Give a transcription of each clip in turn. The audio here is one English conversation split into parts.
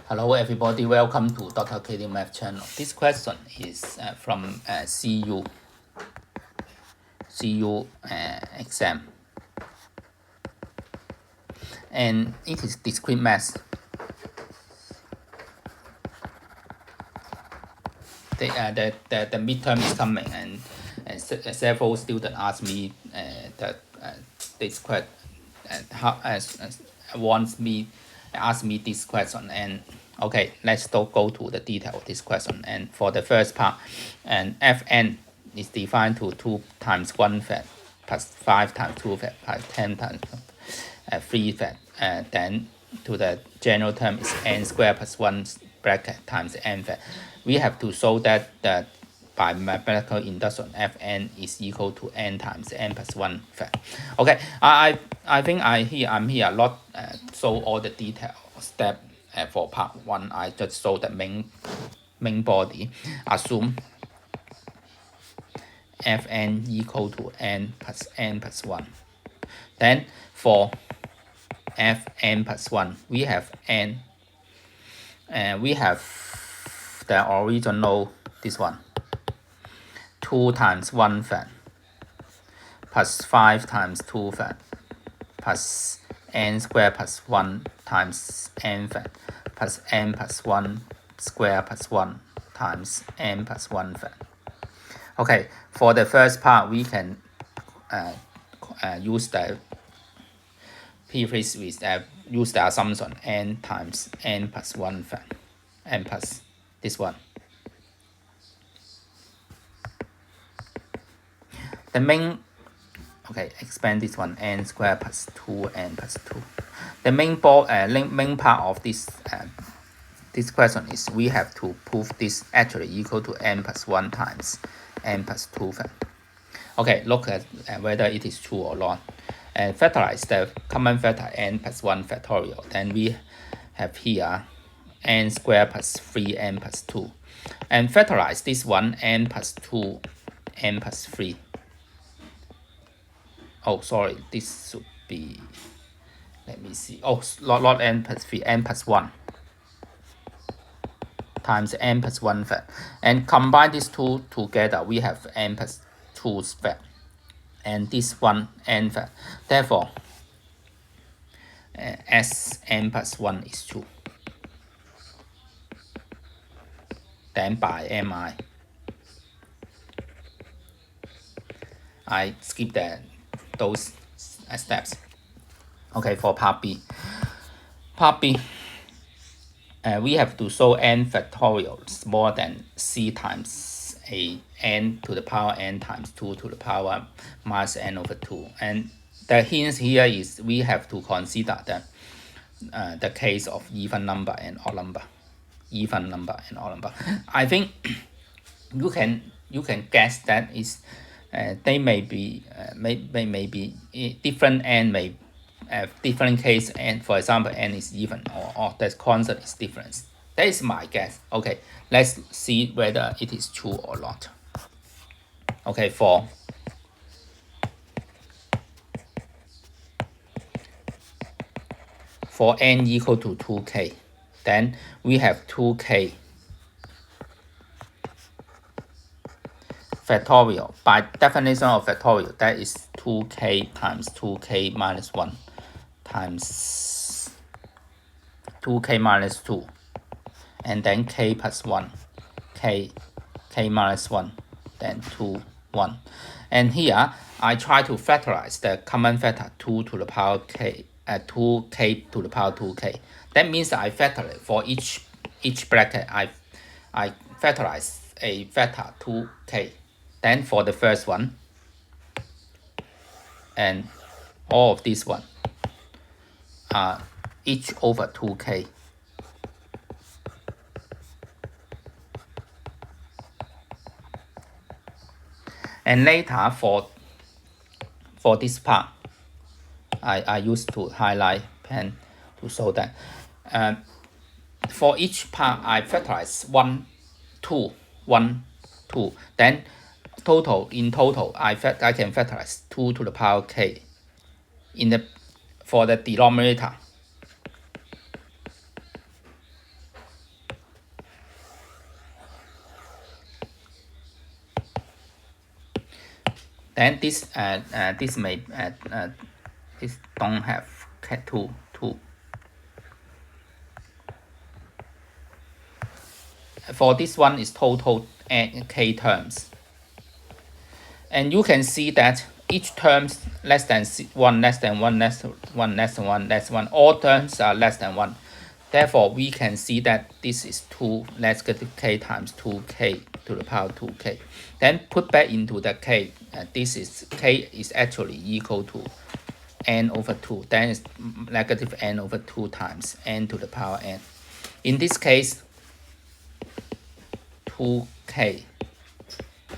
Hello everybody, welcome to Dr.K.Liu Math channel. This question is from CU exam, and it is discrete math. The midterm is coming, and several students ask me that this question ask me this question, and okay, let's go to the detail of this question. And for the first part, and Fn is defined to 2 times 1 fat plus 5 times 2 fat plus 10 times 3 fat. Then to the general term is n squared plus 1 bracket times n fat. We have to show that by mathematical induction, Fn is equal to n times n plus 1 fat. Okay, I think I'm here not show all the detail step for part 1. I just show the main body. Assume Fn equal to n plus 1. Then for Fn plus 1, we have n, and we have the original, this one, 2 times 1 fat plus 5 times 2 fat plus n squared plus 1 times n fat plus n plus 1 squared plus 1 times n plus 1 fat. Okay, for the first part, we can use the preface with use the assumption n times n plus 1 fat, n plus this one. The main, okay, expand this one, n squared plus 2n plus 2. The main part of this question is we have to prove this actually equal to n plus 1 times n plus 2 fat. Okay, look at whether it is true or not. And factorize the common factor n plus 1 factorial. Then we have here n squared plus 3n plus 2. And factorize this one, n plus 2, n plus 3. Oh, sorry, this should be, let me see. Oh, not n plus 3, n plus 1 times n plus 1 fat. And combine these two together, we have n plus 2 fat. And this one, n fat. Therefore, S n plus 1 is true. Then by mi, I skip those steps. Okay, for part B. Part B, we have to show n factorial is more than c times a n to the power n times 2 to the power minus n over 2. And the hint here is we have to consider the case of even number and odd number. Even number and odd number. I think you can guess that is they may be different n may different case, and for example n is even or the constant is different. That is my guess. Okay, let's see whether it is true or not. Okay, for n equal to 2k, then we have 2k factorial. By definition of factorial, that is 2k times 2k minus 1 times 2k minus 2, and then k plus 1, k minus 1, then 2, 1. And here, I try to factorize the common factor 2 to the power k, 2k to the power 2k. That means I factorize for each bracket, I factorize a factor 2k. Then for the first one, and all of this one are each over 2k. And later for this part, I used to highlight pen to show that for each part I factorize 1, 2, 1, 2. Then in total I can factorize 2 to the power k for the denominator. Then this may this don't have two. For this one is total k terms, and you can see that each terms less than 1, less than 1, less than 1, less than 1, less than 1. All terms are less than 1. Therefore, we can see that this is 2 negative k times 2k to the power 2k. Then put back into the k. This is k is actually equal to n over 2. Then it's negative n over 2 times n to the power n. In this case, 2k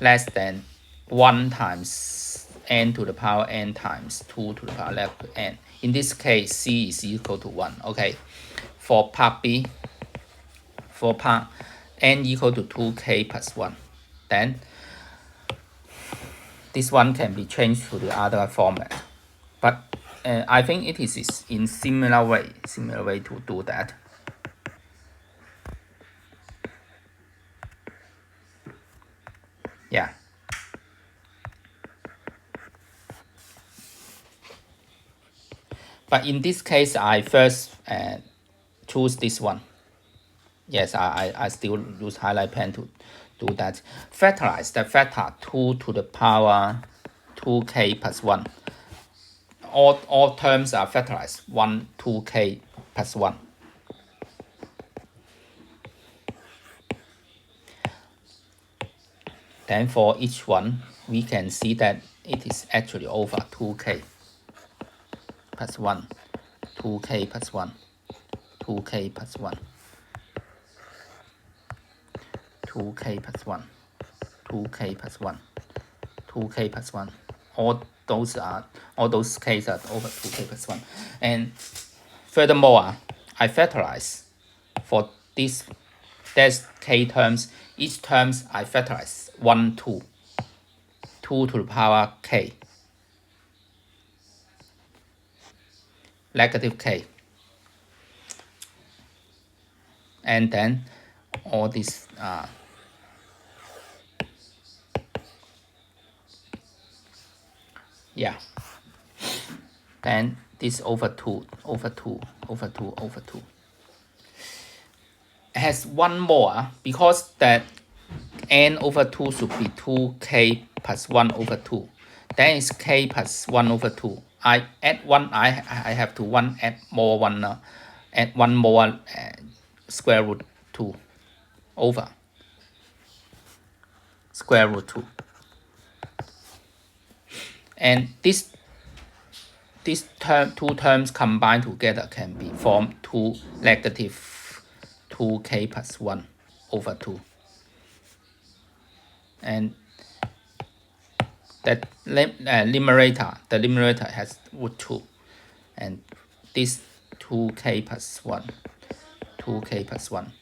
less than 1 times n to the power n times 2 to the power negative n. In this case, c is equal to 1. Okay. For part B, for part n equal to 2k plus 1, then this one can be changed to the other format. But I think it is in similar way to do that. Yeah. But in this case, I first choose this one. Yes, I still use highlight pen to do that. Factorize the factor 2 to the power 2k plus 1. All terms are factorized 1, 2k plus 1. Then for each one, we can see that it is actually over 2k plus 1, 2k plus 1, 2k plus 1, 2k plus 1, 2k plus 1, 2k plus 1. All those k's are over 2k plus 1. And furthermore, I factorize for there's k terms. Each terms I factorize 1, 2. 2 to the power k. Negative k. And then all these yeah. Then this over 2, over 2, over 2, over 2. It has one more because that n over 2 should be 2k plus 1 over 2. Then it's k plus 1 over 2. I add 1, I have to add more 1 now. Add 1 more square root 2 over square root 2. And these two terms combined together can be formed to negative 2k plus 1 over 2. And that the numerator has root 2. And this 2k plus 1, 2k plus 1.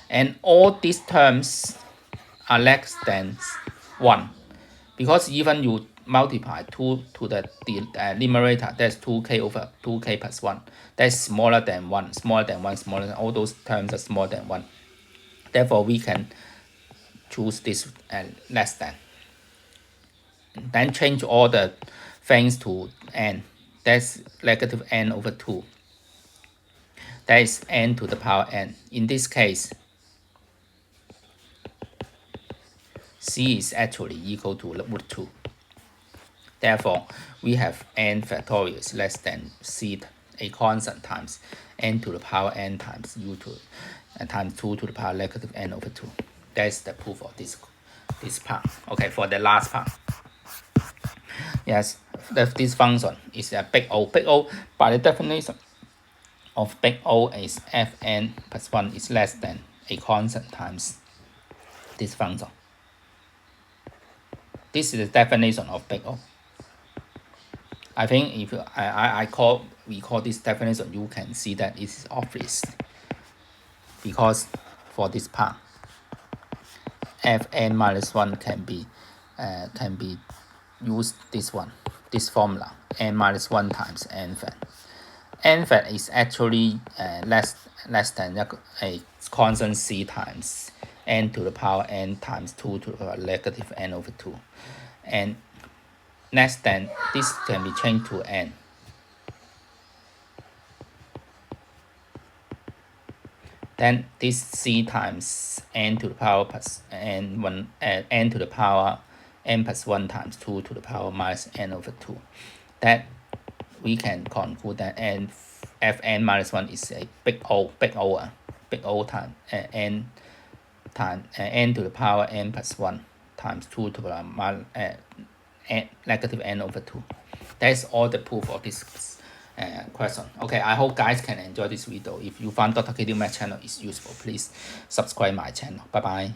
And all these terms are less than 1. Because even you multiply 2 to the numerator, that's 2k over 2k plus 1. That's smaller than 1, smaller than 1, smaller than all those terms are smaller than 1. Therefore, we can choose this less than. Then change all the things to n. That's negative n over 2. That is n to the power n. In this case, c is actually equal to root 2. Therefore, we have n factorial is less than c, a constant, times n to the power n times u to times 2 to the power negative n over 2. That's the proof of this part. Okay, for the last part. Yes, this function is a big O. Big O, by the definition of big O, is fn plus 1 is less than a constant times this function. This is the definition of big O. I think if we call this definition, you can see that it is obvious. Because for this part, fn minus 1 can be used this formula, n minus 1 times n fat. N fat is actually less than a constant c times n to the power n times 2 to the power negative n over 2. And less than, this can be changed to n. Then this c times n to the power plus n1 n to the power n plus 1 times 2 to the power minus n over 2. That we can conclude that n fn minus 1 is a big O time n time n to the power n plus 1 times 2 to the power negative n over 2. That's all the proof of this question. Okay, I hope guys can enjoy this video. If you found Dr.K.Liu Maths channel is useful, please subscribe my channel. Bye bye.